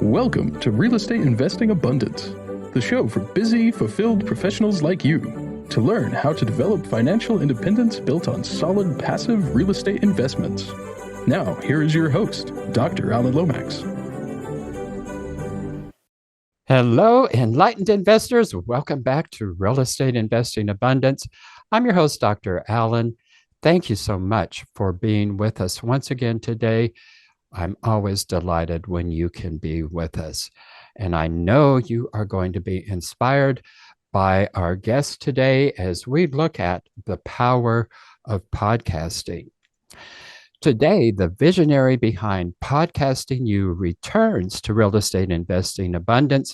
Welcome to Real Estate Investing Abundance, the show for busy, fulfilled professionals like you to learn how to develop financial independence built on solid, passive real estate investments. Now, here is your host, Dr. Alan Lomax. Hello, enlightened investors. Welcome back to Real Estate Investing Abundance. I'm your host, Dr. Alan. Thank you so much for being with us once again today. I'm always delighted when you can be with us. And I know you are going to be inspired by our guest today as we look at the power of podcasting. Today, the visionary behind Podcasting You returns to Real Estate Investing Abundance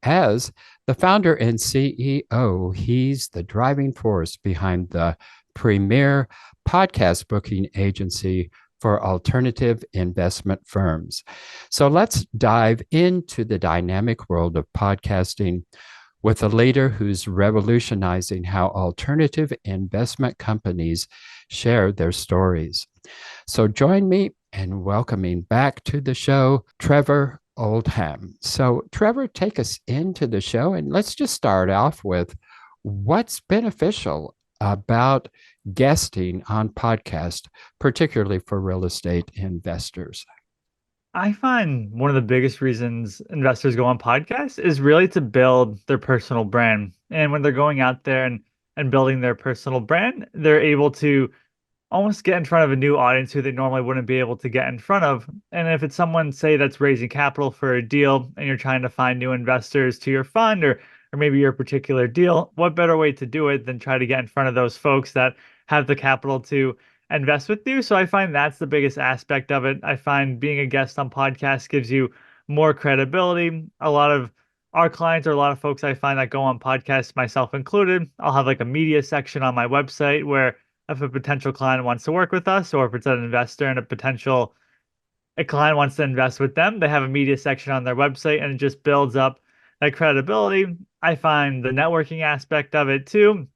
as the founder and CEO. He's the driving force behind the premier podcast booking agency for alternative investment firms. So let's dive into the dynamic world of podcasting with a leader who's revolutionizing how alternative investment companies share their stories. So join me in welcoming back to the show, Trevor Oldham. So Trevor, take us into the show and let's just start off with what's beneficial about guesting on podcast, particularly for real estate investors. I find one of the biggest reasons investors go on podcasts is really to build their personal brand. And when they're going out there and building their personal brand, they're able to almost get in front of a new audience who they normally wouldn't be able to get in front of. And if it's someone, say, that's raising capital for a deal and you're trying to find new investors to your fund or maybe your particular deal, what better way to do it than try to get in front of those folks that have the capital to invest with you? So I find that's the biggest aspect of it. I find being a guest on podcasts gives you more credibility. A lot of our clients or a lot of folks I find that go on podcasts, myself included, I'll have like a media section on my website where if a potential client wants to work with us, or if it's an investor and a client wants to invest with them, they have a media section on their website and it just builds up that credibility. I find the networking aspect of it too.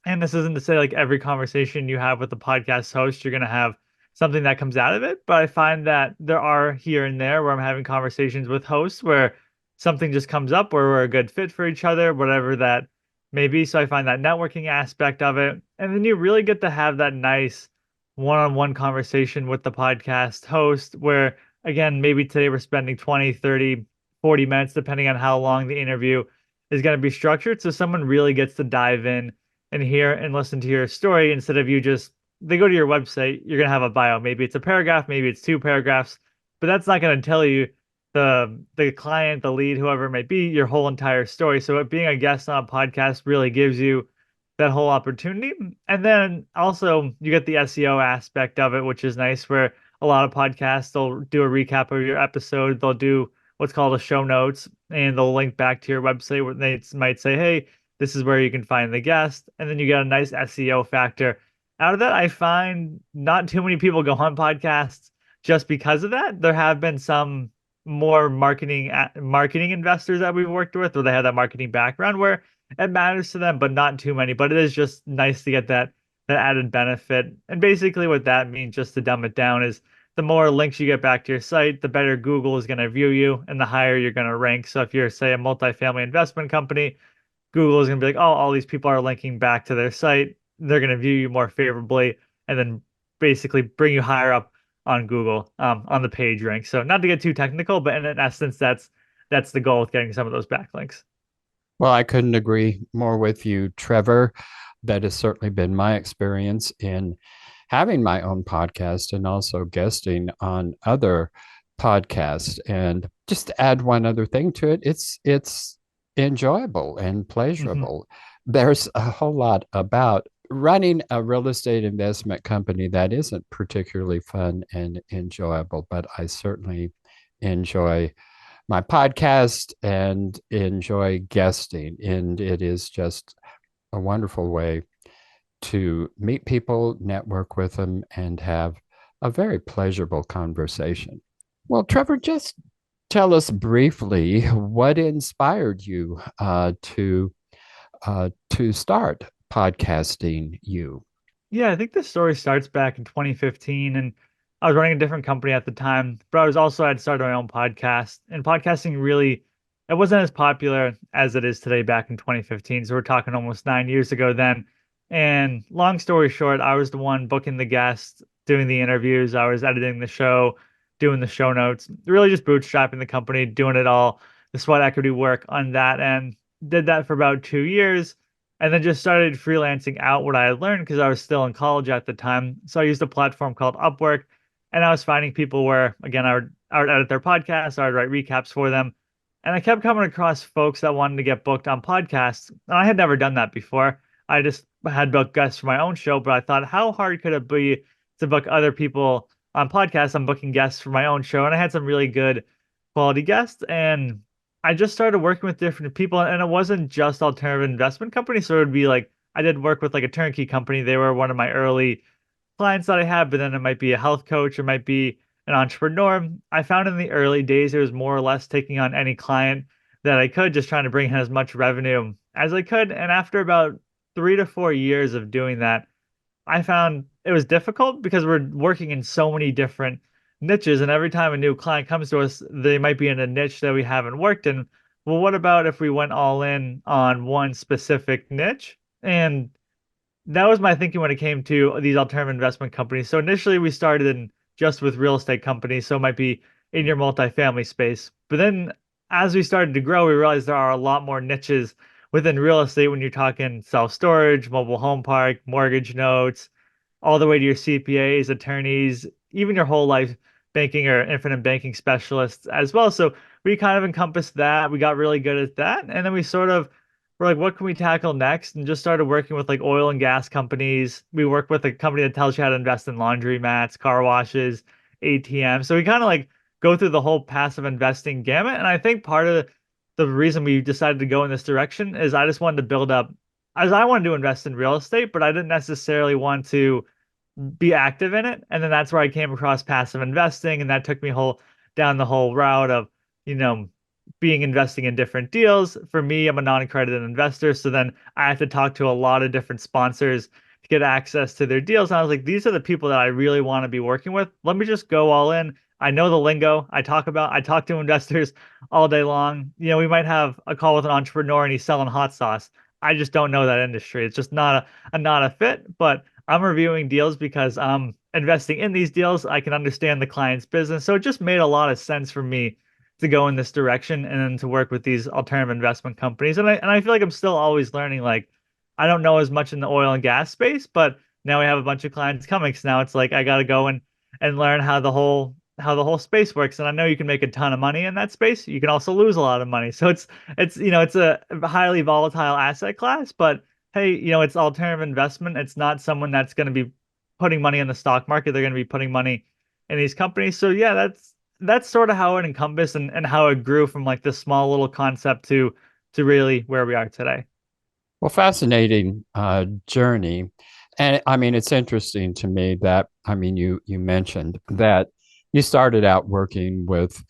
And this isn't to say like every conversation you have with a podcast host, you're going to have something that comes out of it. But I find that there are here and there where I'm having conversations with hosts where something just comes up where we're a good fit for each other, whatever that may be. So I find that networking aspect of it. And then you really get to have that nice one-on-one conversation with the podcast host where, again, maybe today we're spending 20, 30, 40 minutes, depending on how long the interview is going to be structured. So someone really gets to dive in and hear and listen to your story instead of they go to your website, you're going to have a bio. Maybe it's a paragraph, maybe it's 2 paragraphs, but that's not going to tell you the client, the lead, whoever it may be, your whole entire story. So being a guest on a podcast really gives you that whole opportunity. And then also you get the SEO aspect of it, which is nice, where a lot of podcasts, they'll do a recap of your episode. They'll do what's called a show notes and they'll link back to your website where they might say, hey, this is where you can find the guest. And then you get a nice SEO factor out of that. I find not too many people go on podcasts just because of that. There have been some more marketing investors that we've worked with where they have that marketing background where it matters to them, but not too many. But it is just nice to get that added benefit. And basically what that means, just to dumb it down, is the more links you get back to your site, the better Google is going to view you and the higher you're going to rank. So if you're, say, a multifamily investment company, Google is going to be like, oh, all these people are linking back to their site. They're going to view you more favorably and then basically bring you higher up on Google on the page rank. So not to get too technical, but in essence, that's the goal with getting some of those backlinks. Well, I couldn't agree more with you, Trevor. That has certainly been my experience in having my own podcast and also guesting on other podcasts. And just to add one other thing to it, it's enjoyable and pleasurable. There's a whole lot about running a real estate investment company that isn't particularly fun and enjoyable, but I certainly enjoy my podcast and enjoy guesting. And it is just a wonderful way to meet people, network with them, and have a very pleasurable conversation. Well, Trevor, just tell us briefly what inspired you to start Podcasting You. Yeah, I think the story starts back in 2015, and I was running a different company at the time, but I'd started my own podcast. And podcasting really, it wasn't as popular as it is today back in 2015. So we're talking almost 9 years ago then. And long story short, I was the one booking the guests, doing the interviews, I was editing the show, doing the show notes, really just bootstrapping the company, doing it all, the sweat equity work on that end. Did that for about 2 years and then just started freelancing out what I had learned because I was still in college at the time. So I used a platform called Upwork and I was finding people where, again, I would edit their podcasts, I would write recaps for them. And I kept coming across folks that wanted to get booked on podcasts. And I had never done that before. I just had booked guests for my own show, but I thought, how hard could it be to book other people on podcasts? I'm booking guests for my own show. And I had some really good quality guests. And I just started working with different people. And it wasn't just alternative investment companies. So it would be like, I did work with like a turnkey company. They were one of my early clients that I have, but then it might be a health coach, it might be an entrepreneur. I found in the early days it was more or less taking on any client that I could, just trying to bring in as much revenue as I could. And after about 3 to 4 years of doing that, I found it was difficult because we're working in so many different niches. And every time a new client comes to us, they might be in a niche that we haven't worked in. Well, what about if we went all in on one specific niche? And that was my thinking when it came to these alternative investment companies. So initially we started in just with real estate companies, so it might be in your multifamily space. But then as we started to grow, we realized there are a lot more niches within real estate when you're talking self-storage, mobile home park, mortgage notes, all the way to your CPAs, attorneys, even your whole life banking or infinite banking specialists as well. So we kind of encompassed that. We got really good at that. And then we sort of we're like, what can we tackle next? And just started working with like oil and gas companies. We work with a company that tells you how to invest in laundry mats, car washes, ATMs. So we kind of like go through the whole passive investing gamut. And I think part of the reason we decided to go in this direction is I just wanted to build up, as I wanted to invest in real estate, but I didn't necessarily want to be active in it. And then that's where I came across passive investing, and that took me whole down the whole route of, you know, being investing in different deals. For me, I'm a non-accredited investor, so then I have to talk to a lot of different sponsors to get access to their deals. And I was like, these are the people that I really want to be working with. Let me just go all in. I know the lingo. I talk to investors all day long. You know, we might have a call with an entrepreneur and he's selling hot sauce. I just don't know that industry. It's just not a fit, but I'm reviewing deals because I'm investing in these deals. I can understand the client's business. So it just made a lot of sense for me to go in this direction and then to work with these alternative investment companies. And I feel like I'm still always learning. Like I don't know as much in the oil and gas space, but now we have a bunch of clients coming. So now it's like I gotta go and learn how the whole space works. And I know you can make a ton of money in that space. You can also lose a lot of money. So it's a highly volatile asset class, but hey, it's alternative investment. It's not someone that's going to be putting money in the stock market. They're going to be putting money in these companies. So yeah, that's sort of how it encompassed and how it grew from like this small little concept to really where we are today. Well, fascinating journey. And I mean, it's interesting to me that, I mean, you mentioned that you started out working with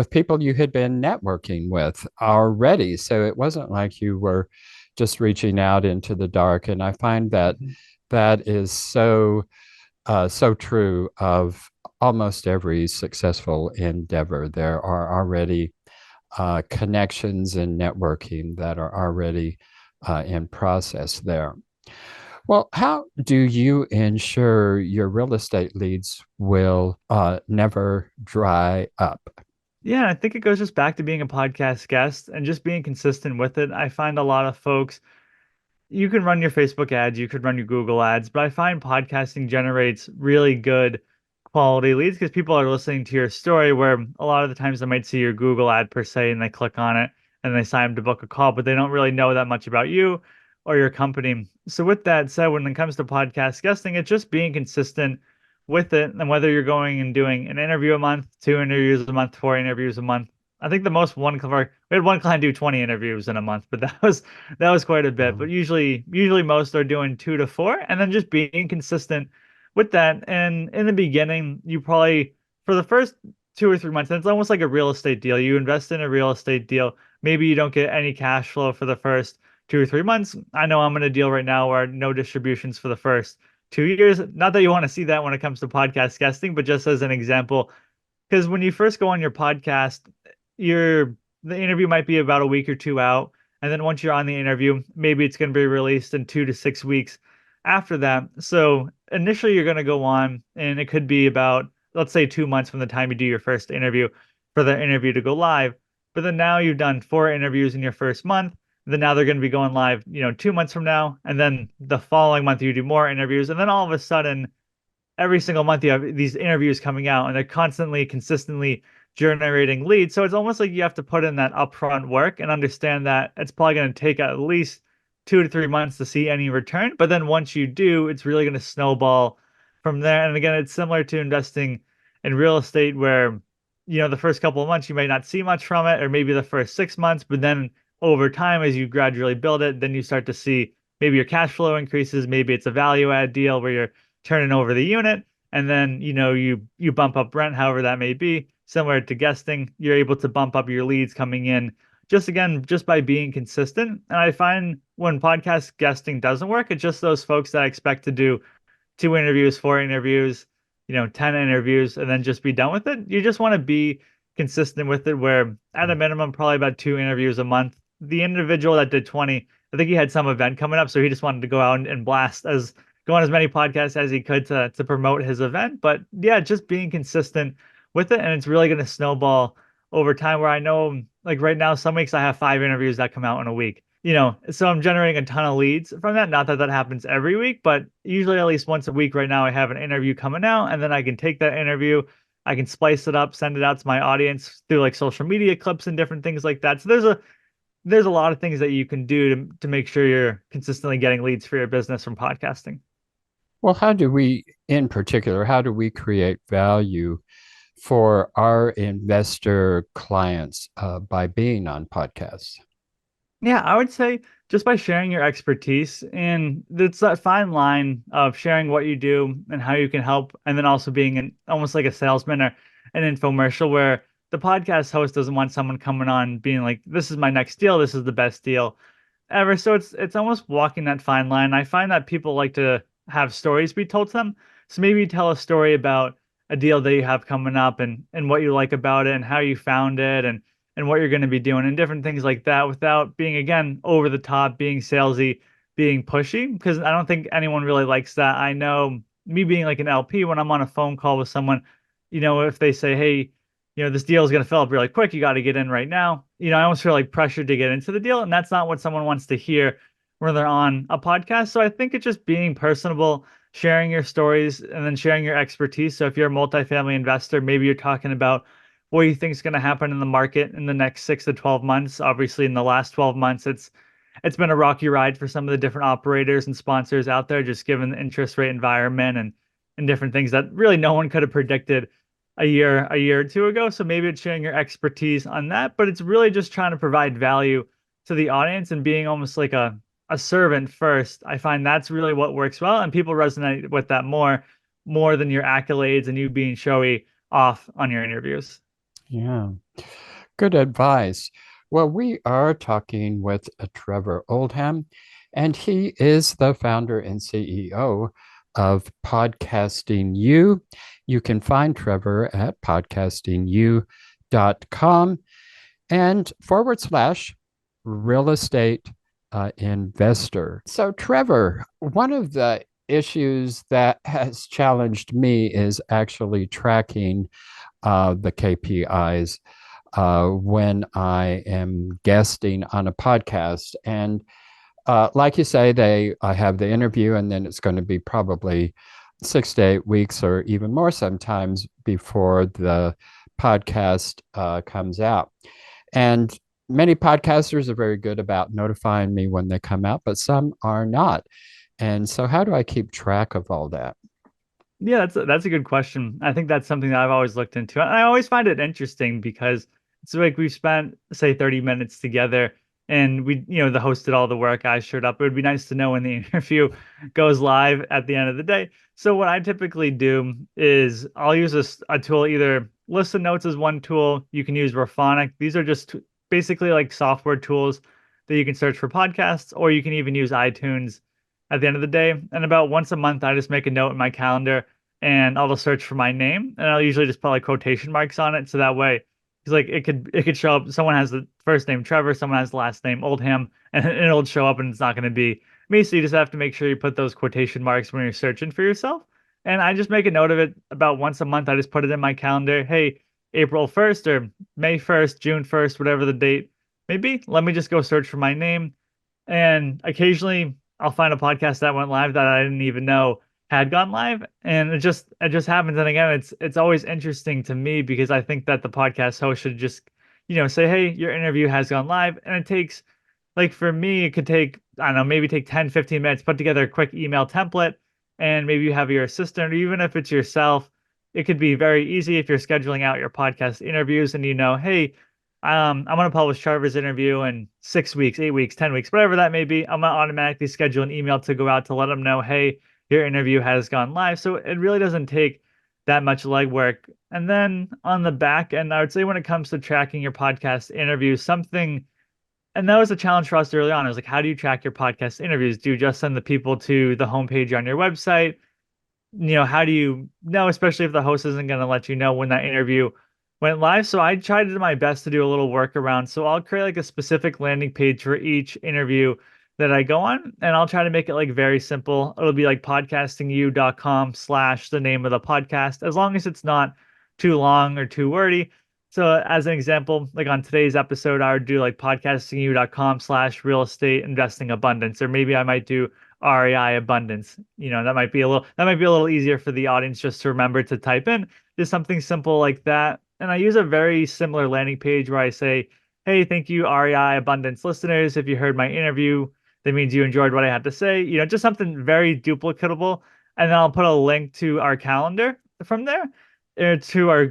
people you had been networking with already. So it wasn't like you were just reaching out into the dark. And I find that that is so true of almost every successful endeavor. There are already connections and networking that are already in process there. Well, how do you ensure your real estate leads will never dry up? Yeah, I think it goes just back to being a podcast guest and just being consistent with it. I find a lot of folks, you can run your Facebook ads, you could run your Google ads, but I find podcasting generates really good quality leads because people are listening to your story where a lot of the times they might see your Google ad per se and they click on it and they sign up to book a call, but they don't really know that much about you or your company. So with that said, when it comes to podcast guesting, it's just being consistent with it. And whether you're going and doing an interview a month, 2 interviews a month, 4 interviews a month, I think the most we had one client do 20 interviews in a month, but that was quite a bit. But usually most are doing 2 to 4, and then just being consistent with that. And in the beginning, you probably for the first 2 or 3 months, and it's almost like a real estate deal. You invest in a real estate deal. Maybe you don't get any cash flow for the first 2 or 3 months. I know I'm in a deal right now where no distributions for the first 2 years. Not that you want to see that when it comes to podcast guesting, but just as an example, because when you first go on your podcast, the interview might be about a week or two out. And then once you're on the interview, maybe it's going to be released in 2 to 6 weeks after that. So initially you're going to go on and it could be about, let's say, 2 months from the time you do your first interview for the interview to go live. But then now you've done 4 interviews in your first month. Then now they're going to be going live, 2 months from now. And then the following month you do more interviews. And then all of a sudden, every single month you have these interviews coming out and they're constantly, consistently generating leads. So it's almost like you have to put in that upfront work and understand that it's probably going to take at least 2 to 3 months to see any return. But then once you do, it's really going to snowball from there. And again, it's similar to investing in real estate where, the first couple of months you may not see much from it, or maybe the first 6 months, but then over time, as you gradually build it, then you start to see maybe your cash flow increases. Maybe it's a value add deal where you're turning over the unit, and then you bump up rent, however that may be. Similar to guesting, you're able to bump up your leads coming in just by being consistent. And I find when podcast guesting doesn't work, it's just those folks that expect to do 2 interviews, 4 interviews, 10 interviews, and then just be done with it. You just want to be consistent with it, where at a minimum, probably about 2 interviews a month. The individual that did 20, I think he had some event coming up, so he just wanted to go out and go on as many podcasts as he could to promote his event. But yeah, just being consistent with it, and it's really going to snowball over time. Where I know, like right now, some weeks I have 5 interviews that come out in a week. So I'm generating a ton of leads from that. Not that that happens every week, but usually at least once a week right now I have an interview coming out, and then I can take that interview, I can splice it up, send it out to my audience through like social media clips and different things like that. So there's a lot of things that you can do to make sure you're consistently getting leads for your business from podcasting. Well, in particular, how do we create value for our investor clients by being on podcasts? Yeah, I would say just by sharing your expertise, and it's that fine line of sharing what you do and how you can help, and then also being almost like a salesman or an infomercial, where the podcast host doesn't want someone coming on being like, "This is my next deal. This is the best deal ever." So it's almost walking that fine line. I find that people like to have stories be told to them. So maybe you tell a story about a deal that you have coming up, and what you like about it and how you found it, and what you're going to be doing and different things like that, without being, again, over the top, being salesy, being pushy, because I don't think anyone really likes that. I know me being like an LP, when I'm on a phone call with someone, if they say, "Hey, this deal is going to fill up really quick, you got to get in right now," I almost feel like pressured to get into the deal. And that's not what someone wants to hear when they're on a podcast. So I think it's just being personable, sharing your stories, and then sharing your expertise. So if you're a multifamily investor, maybe you're talking about what you think is going to happen in the market in the next 6 to 12 months. Obviously, in the last 12 months, it's been a rocky ride for some of the different operators and sponsors out there, just given the interest rate environment and different things that really no one could have predicted a year or two ago. So maybe it's sharing your expertise on that, but it's really just trying to provide value to the audience and being almost like a servant first. I find that's really what works well, and people resonate with that more than your accolades and you being showy off on your interviews. Yeah, good advice. Well, we are talking with Trevor Oldham, and he is the founder and CEO of Podcasting U. You can find Trevor at podcastingu.com and /real estate investor. So, Trevor, one of the issues that has challenged me is actually tracking the KPIs when I am guesting on a podcast. And like you say, I have the interview, and then it's going to be probably 6 to 8 weeks or even more sometimes before the podcast comes out. And many podcasters are very good about notifying me when they come out, but some are not. And so how do I keep track of all that? Yeah, that's a good question. I think that's something that I've always looked into. And I always find it interesting because it's like we've spent, say, 30 minutes together, and the host did all the work. I showed up. It would be nice to know when the interview goes live at the end of the day. So what I typically do is I'll use a tool, either Listen Notes is one tool. You can use Raphonic. These are just basically like software tools that you can search for podcasts, or you can even use iTunes at the end of the day. And about once a month, I just make a note in my calendar and I'll just search for my name and I'll usually just put like quotation marks on it. So that way, because like it could show up, someone has the first name Trevor, someone has the last name Oldham, and it'll show up and it's not going to be me. So you just have to make sure you put those quotation marks when you're searching for yourself. And I just make a note of it about once a month. I just put it in my calendar. Hey, April 1st or May 1st, June 1st, whatever the date may be, let me just go search for my name. And occasionally I'll find a podcast that went live that I didn't even know had gone live. And it just happens. And again, it's always interesting to me because I think that the podcast host should just, say, hey, your interview has gone live. And it takes, like for me, it could take, I don't know, maybe take 10, 15 minutes, put together a quick email template, and maybe you have your assistant, or even if it's yourself, it could be very easy if you're scheduling out your podcast interviews and hey, I'm going to publish Trevor's interview in 6 weeks, 8 weeks, 10 weeks, whatever that may be. I'm going to automatically schedule an email to go out to let them know, hey, your interview has gone live. So it really doesn't take that much legwork. And then on the back end, I would say when it comes to tracking your podcast interviews, and that was a challenge for us early on. I was like, how do you track your podcast interviews? Do you just send the people to the homepage on your website? How do you know, especially if the host isn't going to let you know when that interview went live? So I tried to do my best to do a little workaround. So I'll create like a specific landing page for each interview that I go on, and I'll try to make it like very simple. It'll be like podcastingyou.com/ the name of the podcast, as long as it's not too long or too wordy. So as an example, like on today's episode, I would do like podcastingyou.com/ real estate investing abundance, or maybe I might do REI abundance. That might be a little easier for the audience just to remember to type in, just something simple like that. And I use a very similar landing page where I say, hey, thank you, REI abundance listeners. If you heard my interview, that means you enjoyed what I had to say. Just something very duplicatable. And then I'll put a link to our calendar from there, to our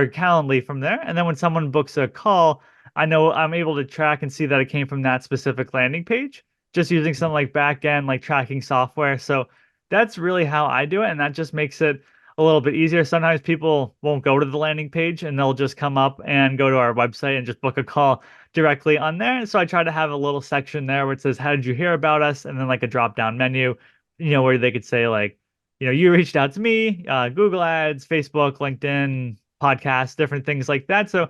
Calendly from there. And then when someone books a call, I know I'm able to track and see that it came from that specific landing page, just using some like back end, like tracking software. So that's really how I do it. And that just makes it a little bit easier. Sometimes people won't go to the landing page and they'll just come up and go to our website and just book a call directly on there. So I try to have a little section there where it says, how did you hear about us? And then like a drop down menu, where they could say like, you reached out to me, Google Ads, Facebook, LinkedIn, podcasts, different things like that. So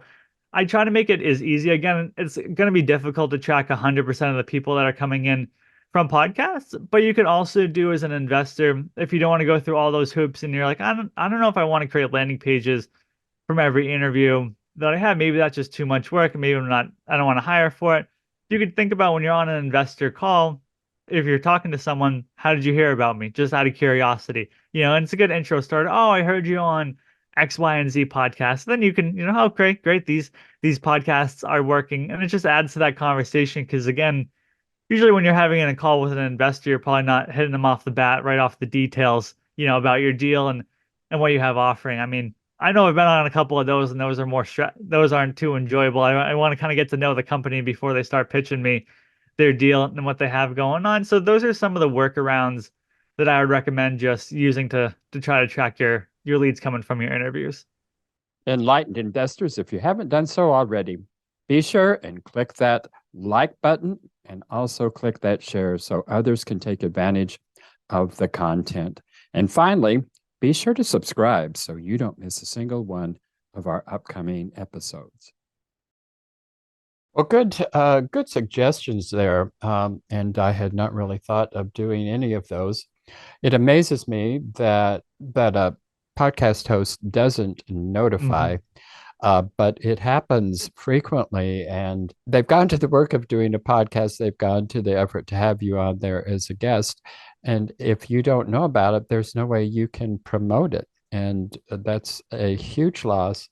I try to make it as easy. Again, it's going to be difficult to track 100% of the people that are coming in from podcasts, but you could also do as an investor, if you don't want to go through all those hoops and you're like, I don't know if I want to create landing pages from every interview that I have. Maybe that's just too much work. Maybe I don't want to hire for it. You could think about when you're on an investor call, if you're talking to someone, how did you hear about me? Just out of curiosity, and it's a good intro starter. Oh, I heard you on X, Y, and Z podcast. Then you can, oh, great. These podcasts are working. And it just adds to that conversation. Because again, usually when you're having a call with an investor, you're probably not hitting them off the bat, right off the details, about your deal and what you have offering. I mean, I know I've been on a couple of those, and those aren't too enjoyable. I want to kind of get to know the company before they start pitching me their deal and what they have going on. So those are some of the workarounds that I would recommend just using to try to track your leads coming from your interviews. Enlightened investors, if you haven't done so already, be sure and click that like button and also click that share so others can take advantage of the content. And finally, be sure to subscribe so you don't miss a single one of our upcoming episodes. Well, good suggestions there. And I had not really thought of doing any of those. It amazes me that a podcast host doesn't notify, but it happens frequently. And they've gone to the work of doing a podcast. They've gone to the effort to have you on there as a guest. And if you don't know about it, there's no way you can promote it. And that's a huge loss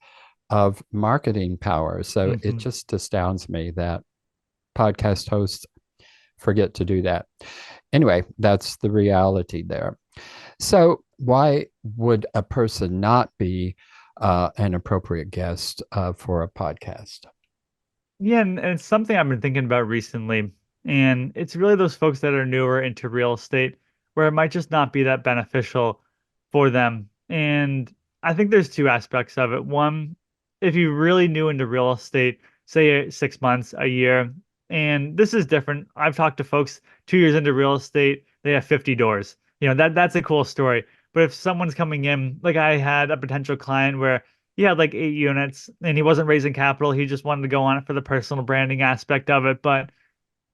of marketing power. So it just astounds me that podcast hosts forget to do that. Anyway, that's the reality there. So why would a person not be an appropriate guest for a podcast? Yeah, and it's something I've been thinking about recently. And it's really those folks that are newer into real estate where it might just not be that beneficial for them. And I think there's two aspects of it. One, if you're really new into real estate, say 6 months, a year, And this is different. I've talked to folks 2 years into real estate, they have 50 doors. That's a cool story. But if someone's coming in, like I had a potential client where he had like 8 units and he wasn't raising capital, he just wanted to go on it for the personal branding aspect of it. But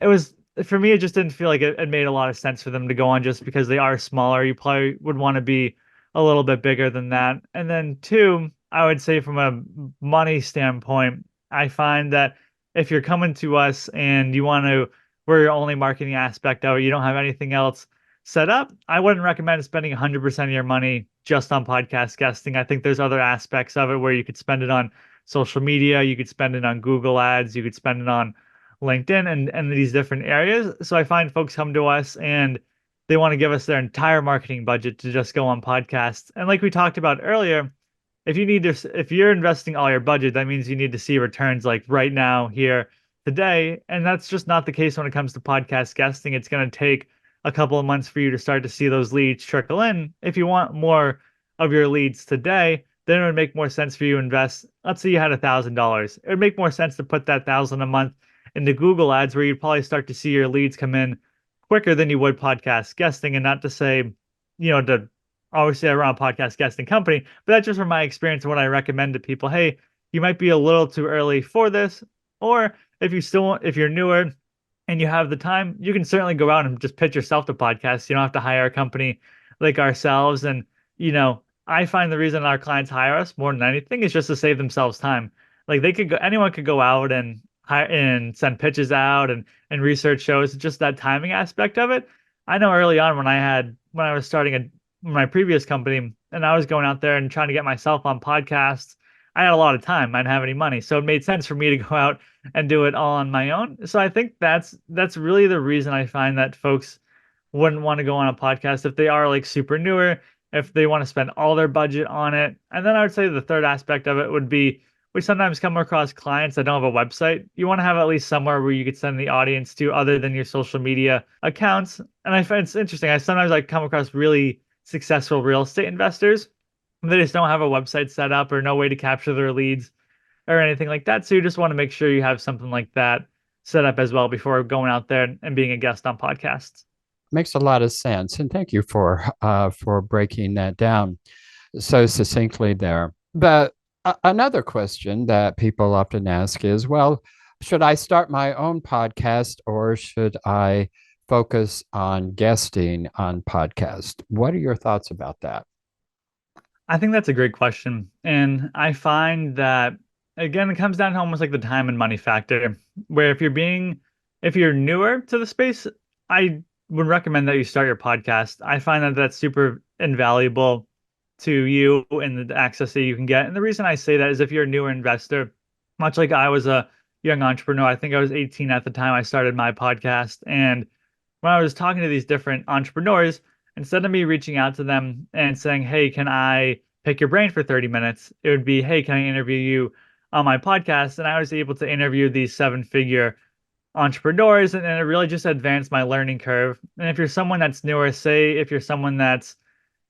it was for me, it just didn't feel like it made a lot of sense for them to go on just because they are smaller. You probably would want to be a little bit bigger than that. And then two, I would say from a money standpoint, I find that if you're coming to us and you want to, we're your only marketing aspect of it, you don't have anything else set up, I wouldn't recommend spending 100% of your money just on podcast guesting. I think there's other aspects of it where you could spend it on social media, you could spend it on Google ads, you could spend it on LinkedIn and these different areas. So I find folks come to us and they want to give us their entire marketing budget to just go on podcasts. And like we talked about earlier, if you're investing all your budget, that means you need to see returns like right now, here, today. And that's just not the case when it comes to podcast guesting. It's going to take a couple of months for you to start to see those leads trickle in. If you want more of your leads today, then it would make more sense for you to invest. Let's say you had $1,000. It would make more sense to put that 1,000 a month into Google ads, where you'd probably start to see your leads come in quicker than you would podcast guesting. And not to say, to obviously I run a podcast guesting company, but that's just from my experience and what I recommend to people. Hey, you might be a little too early for this, or if you're newer and you have the time, you can certainly go out and just pitch yourself to podcasts. You don't have to hire a company like ourselves. And, I find the reason our clients hire us more than anything is just to save themselves time. Like anyone could go out and hire and send pitches out and research shows. Just that timing aspect of it. I know early on when I was starting my previous company and I was going out there and trying to get myself on podcasts, I had a lot of time. I didn't have any money. So it made sense for me to go out and do it all on my own. So I think that's really the reason I find that folks wouldn't want to go on a podcast if they are like super newer, if they want to spend all their budget on it. And then I would say the third aspect of it would be, we sometimes come across clients that don't have a website. You want to have at least somewhere where you could send the audience to other than your social media accounts. And I find it's interesting. I come across really successful real estate investors. They just don't have a website set up or no way to capture their leads or anything like that. So you just want to make sure you have something like that set up as well before going out there and being a guest on podcasts. Makes a lot of sense, and thank you for breaking that down so succinctly there. But another question that people often ask is, well, should I start my own podcast or should I focus on guesting on podcast? What are your thoughts about that? I think that's a great question. And I find that, again, it comes down to almost like the time and money factor, where if you're newer to the space, I would recommend that you start your podcast. I find that that's super invaluable to you and the access that you can get. And the reason I say that is if you're a newer investor, much like I was a young entrepreneur, I think I was 18 at the time I started my podcast. And when I was talking to these different entrepreneurs, instead of me reaching out to them and saying, hey, can I pick your brain for 30 minutes? It would be, hey, can I interview you on my podcast? And I was able to interview these 7-figure entrepreneurs, and it really just advanced my learning curve. And if you're someone that's newer, say if you're someone that's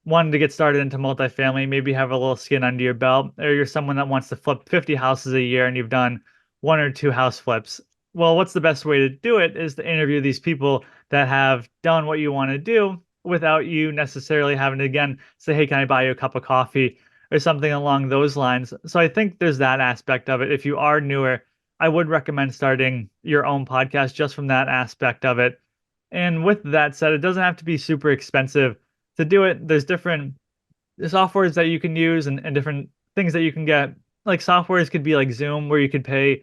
wanting to get started into multifamily, maybe have a little skin under your belt, or you're someone that wants to flip 50 houses a year and you've done 1 or 2 house flips. Well, what's the best way to do it is to interview these people that have done what you want to do without you necessarily having to, again, say, hey, can I buy you a cup of coffee or something along those lines. So I think there's that aspect of it. If you are newer, I would recommend starting your own podcast just from that aspect of it. And with that said, it doesn't have to be super expensive to do it. There's different softwares that you can use and different things that you can get. Like softwares could be like Zoom, where you could pay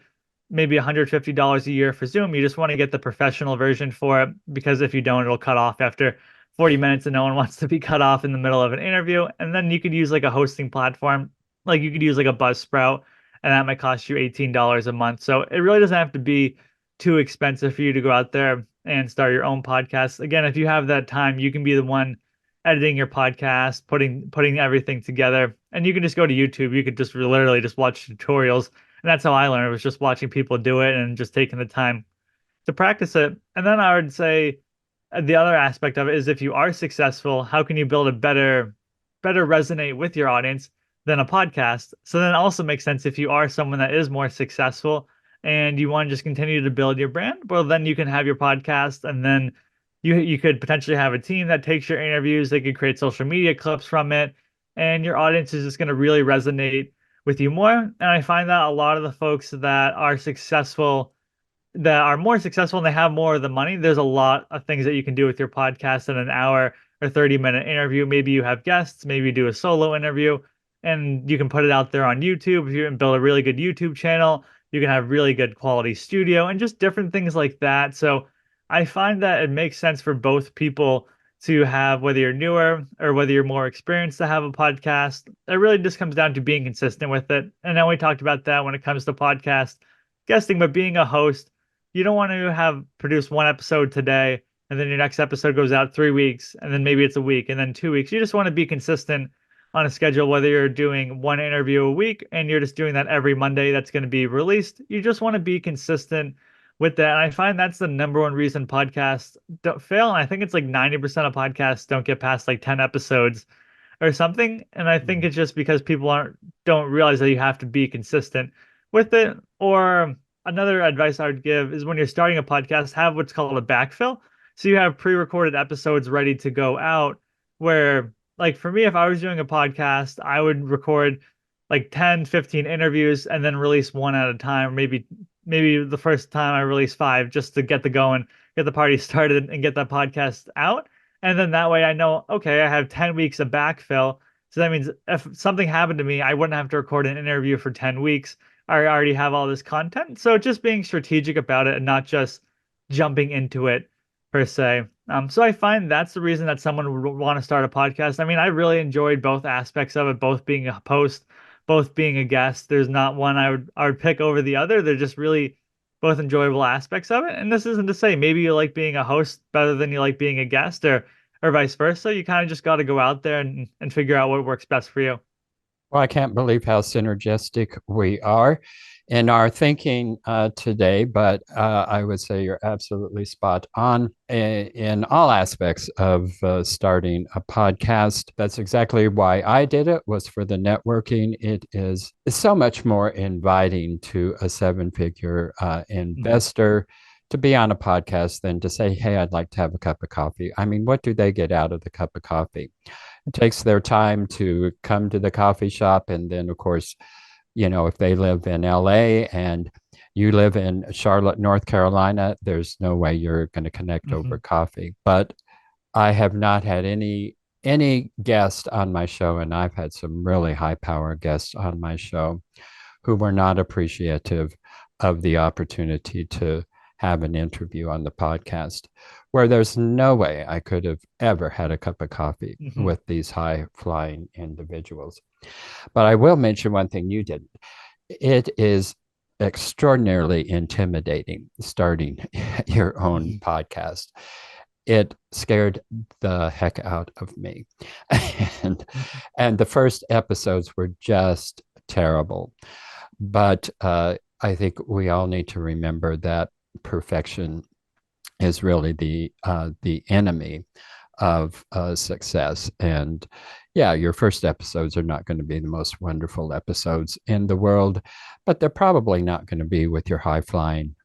maybe $150 a year for Zoom. You just want to get the professional version for it, because if you don't, it'll cut off after 40 minutes and no one wants to be cut off in the middle of an interview. And then you could use like a hosting platform. Like you could use like a Buzzsprout, and that might cost you $18 a month. So it really doesn't have to be too expensive for you to go out there and start your own podcast. Again, if you have that time, you can be the one editing your podcast, putting everything together, and you can just go to YouTube. You could just literally just watch tutorials. And that's how I learned. It was just watching people do it and just taking the time to practice it. And then I would say the other aspect of it is, if you are successful, how can you build a better resonate with your audience than a podcast? So then it also makes sense if you are someone that is more successful and you want to just continue to build your brand, well, then you can have your podcast, and then you could potentially have a team that takes your interviews. They could create social media clips from it, and your audience is just going to really resonate with you more. And I find that a lot of the folks that are successful, that are more successful and they have more of the money, there's a lot of things that you can do with your podcast in an hour or 30-minute interview. Maybe you have guests, maybe you do a solo interview, and you can put it out there on YouTube. If you can build a really good YouTube channel, you can have really good quality studio and just different things like that. So I find that it makes sense for both people to have, whether you're newer or whether you're more experienced, to have a podcast. It really just comes down to being consistent with it. And then we talked about that when it comes to podcast guesting, but being a host, you don't want to have produce one episode today and then your next episode goes out 3 weeks and then maybe it's a week and then 2 weeks. You just want to be consistent on a schedule, whether you're doing one interview a week and you're just doing that every Monday that's going to be released. You just want to be consistent with that. And I find that's the number one reason podcasts don't fail. And I think it's like 90% of podcasts don't get past like 10 episodes or something. And I think it's just because people don't realize that you have to be consistent with it. Or another advice I would give is when you're starting a podcast, have what's called a backfill. So you have pre-recorded episodes ready to go out, where, like, for me, if I was doing a podcast, I would record like 10, 15 interviews and then release one at a time. Maybe the first time I release 5 just to get the party started and get that podcast out. And then that way I know, okay, I have 10 weeks of backfill. So that means if something happened to me, I wouldn't have to record an interview for 10 weeks. I already have all this content. So just being strategic about it and not just jumping into it per se. So I find that's the reason that someone would want to start a podcast. I mean, I really enjoyed both aspects of it, both being a host, both being a guest. There's not one I would pick over the other. They're just really both enjoyable aspects of it. And this isn't to say maybe you like being a host better than you like being a guest, or vice versa. You kind of just got to go out there and figure out what works best for you. Well, I can't believe how synergistic we are in our thinking today, but I would say you're absolutely spot on in all aspects of starting a podcast. That's exactly why I did it, was for the networking. It is so much more inviting to a 7-figure investor to be on a podcast than to say, hey, I'd like to have a cup of coffee. I mean, what do they get out of the cup of coffee? It takes their time to come to the coffee shop. And then, of course, if they live in LA and you live in Charlotte, North Carolina, there's no way you're going to connect over coffee. But I have not had any guest on my show, and I've had some really high power guests on my show who were not appreciative of the opportunity to have an interview on the podcast, where there's no way I could have ever had a cup of coffee with these high flying individuals. But I will mention one thing you didn't. It is extraordinarily intimidating starting your own podcast. It scared the heck out of me. And the first episodes were just terrible. But I think we all need to remember that perfection is really the enemy of success. And yeah, your first episodes are not going to be the most wonderful episodes in the world, but they're probably not going to be with your high flying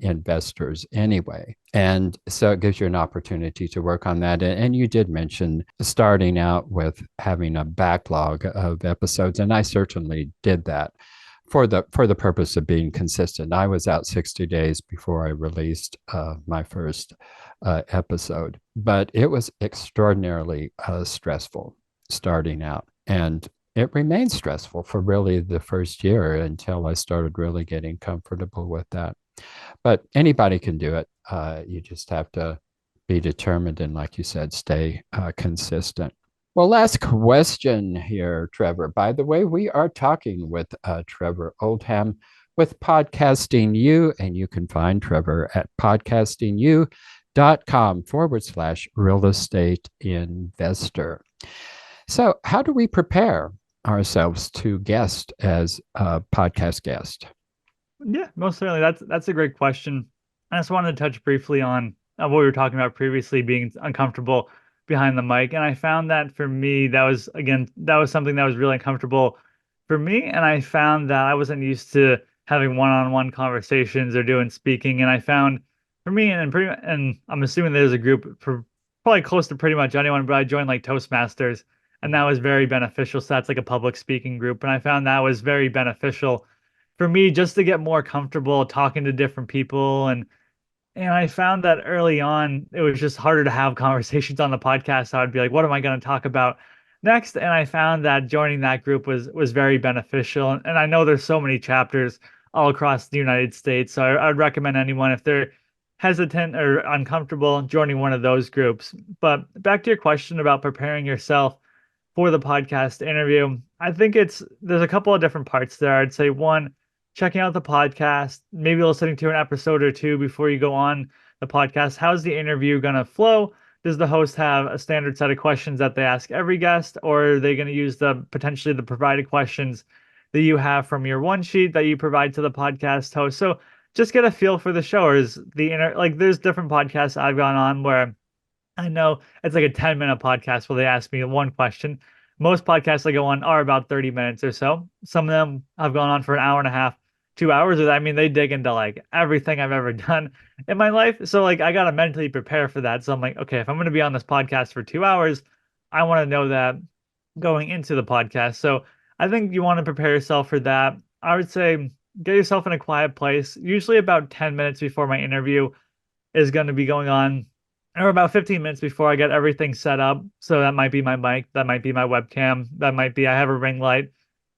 investors anyway. And so it gives you an opportunity to work on that. And you did mention starting out with having a backlog of episodes, and I certainly did that for the purpose of being consistent. I was out 60 days before I released my first episode, but it was extraordinarily stressful starting out. And it remained stressful for really the first year until I started really getting comfortable with that. But anybody can do it. You just have to be determined and, like you said, stay consistent. Well, last question here, Trevor. By the way, we are talking with Trevor Oldham with Podcasting You, and you can find Trevor at podcastingyou.com/real estate investor. So, how do we prepare ourselves to guest as a podcast guest? Yeah, most certainly. That's a great question. I just wanted to touch briefly on what we were talking about previously, being uncomfortable behind the mic. And I found that for me, that was something that was really uncomfortable for me. And I found that I wasn't used to having one-on-one conversations or doing speaking. And I found for me, and I'm assuming there's a group for probably close to pretty much anyone, but I joined like Toastmasters, and that was very beneficial. So that's like a public speaking group, and I found that was very beneficial for me just to get more comfortable talking to different people. And I found that early on, it was just harder to have conversations on the podcast. I would be like, what am I going to talk about next? And I found that joining that group was very beneficial. And I know there's so many chapters all across the United States. So I would recommend anyone, if they're hesitant or uncomfortable, joining one of those groups. But back to your question about preparing yourself for the podcast interview, I think there's a couple of different parts there. I'd say one, checking out the podcast, maybe listening to an episode or two before you go on the podcast. How's the interview going to flow? Does the host have a standard set of questions that they ask every guest, or are they going to use potentially the provided questions that you have from your one sheet that you provide to the podcast host? So just get a feel for the show. Or is there's different podcasts I've gone on where I know it's like a 10-minute podcast where they ask me one question. Most podcasts I go on are about 30 minutes or so. Some of them have gone on for an hour and a half, 2 hours. I mean, they dig into like everything I've ever done in my life. So like I got to mentally prepare for that. So I'm like, okay, if I'm going to be on this podcast for 2 hours, I want to know that going into the podcast. So I think you want to prepare yourself for that. I would say get yourself in a quiet place. Usually about 10 minutes before my interview is going to be going on, or about 15 minutes before I get everything set up. So that might be my mic, that might be my webcam, that might be I have a ring light.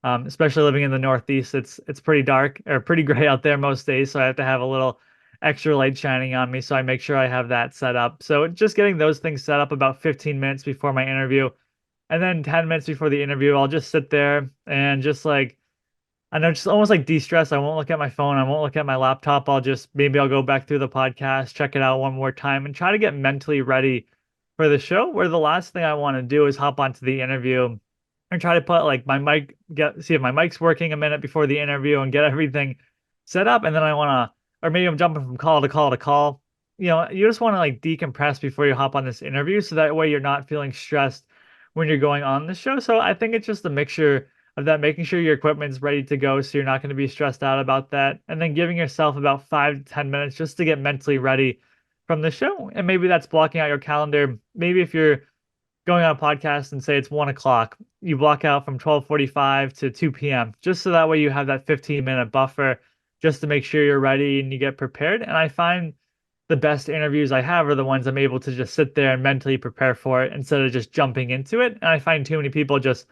Especially living in the Northeast, it's pretty dark or pretty gray out there most days, so I have to have a little extra light shining on me. So I make sure I have that set up. So just getting those things set up about 15 minutes before my interview, and then 10 minutes before the interview, I'll just sit there and just like, I know, just almost like de-stress. I won't look at my phone. I won't look at my laptop. Maybe I'll go back through the podcast, check it out one more time, and try to get mentally ready for the show, where the last thing I want to do is hop onto the interview and try to put like my mic, see if my mic's working a minute before the interview and get everything set up. And then or maybe I'm jumping from call to call to call. You just want to like decompress before you hop on this interview. So that way you're not feeling stressed when you're going on the show. So I think it's just a mixture of that, making sure your equipment's ready to go so you're not going to be stressed out about that. And then giving yourself about 5 to 10 minutes just to get mentally ready from the show. And maybe that's blocking out your calendar. Maybe if you're going on a podcast and say it's 1 o'clock, you block out from 12:45 to 2 p.m. just so that way you have that 15-minute buffer just to make sure you're ready and you get prepared. And I find the best interviews I have are the ones I'm able to just sit there and mentally prepare for it instead of just jumping into it. And I find too many people it's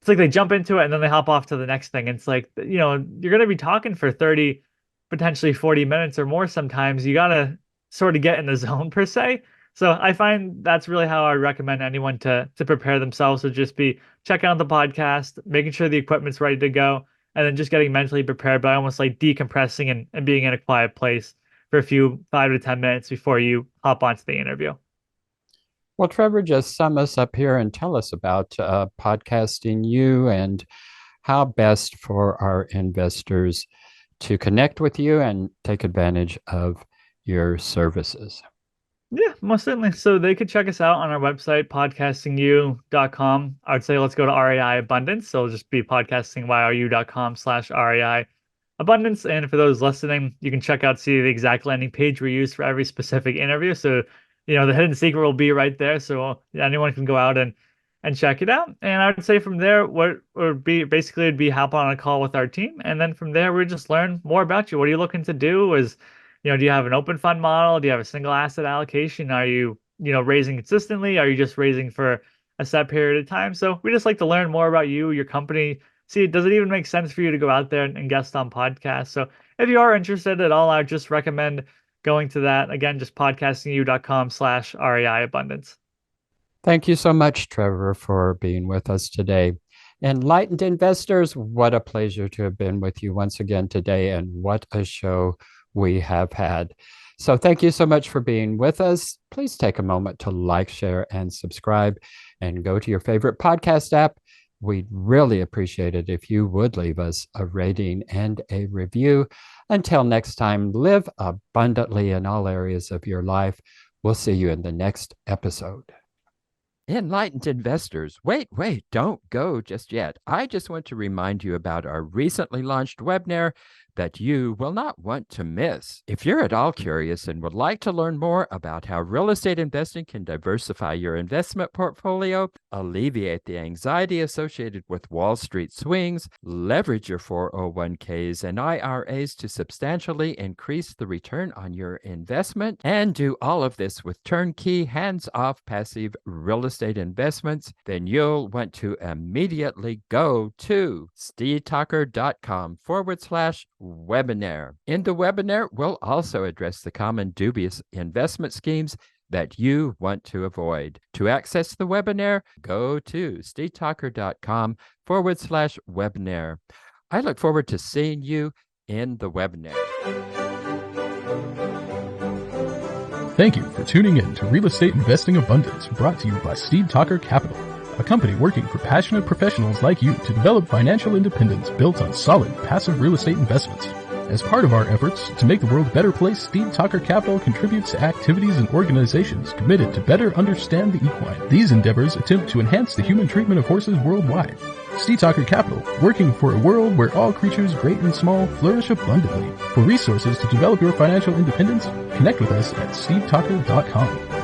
like they jump into it and then they hop off to the next thing. It's like, you're going to be talking for 30, potentially 40 minutes or more sometimes. You got to sort of get in the zone per se. So I find that's really how I recommend anyone to prepare themselves, to just be checking out the podcast, making sure the equipment's ready to go, and then just getting mentally prepared by almost like decompressing and being in a quiet place for a few 5 to 10 minutes before you hop onto the interview. Well, Trevor, just sum us up here and tell us about podcasting you and how best for our investors to connect with you and take advantage of your services. Yeah, most certainly. So they could check us out on our website, podcastingyou.com. I would say let's go to REI Abundance. So it'll just be podcastingyou.com/REI Abundance. And for those listening, you can see the exact landing page we use for every specific interview. So, the hidden secret will be right there. So anyone can go out and check it out. And I would say from there, what would be basically it'd be hop on a call with our team. And then from there, we just learn more about you. What are you looking to do? Do you have an open fund model? Do you have a single asset allocation? Are you, raising consistently? Are you just raising for a set period of time? So we just like to learn more about you, your company. See, does it even make sense for you to go out there and guest on podcasts? So if you are interested at all, I would just recommend going to that. Again, just podcastingyou.com/REI Abundance. Thank you so much, Trevor, for being with us today. Enlightened investors, what a pleasure to have been with you once again today, and what a show we have had. So thank you so much for being with us. Please take a moment to like, share, and subscribe, and go to your favorite podcast app. We'd really appreciate it if you would leave us a rating and a review. Until next time, live abundantly in all areas of your life. We'll see you in the next episode. Enlightened investors, wait, don't go just yet. I just want to remind you about our recently launched webinar, that you will not want to miss. If you're at all curious and would like to learn more about how real estate investing can diversify your investment portfolio, alleviate the anxiety associated with Wall Street swings, leverage your 401ks and IRAs to substantially increase the return on your investment, and do all of this with turnkey, hands-off, passive real estate investments, then you'll want to immediately go to steedtalker.com/webinar. In the webinar, we'll also address the common dubious investment schemes that you want to avoid. To access the webinar, go to steedtalker.com/webinar. I look forward to seeing you in the webinar. Thank you for tuning in to Real Estate Investing Abundance, brought to you by Steed Talker Capital, a company working for passionate professionals like you to develop financial independence built on solid, passive real estate investments. As part of our efforts to make the world a better place, Steed Talker Capital contributes to activities and organizations committed to better understand the equine. These endeavors attempt to enhance the human treatment of horses worldwide. Steed Talker Capital, working for a world where all creatures, great and small, flourish abundantly. For resources to develop your financial independence, connect with us at steedtalker.com.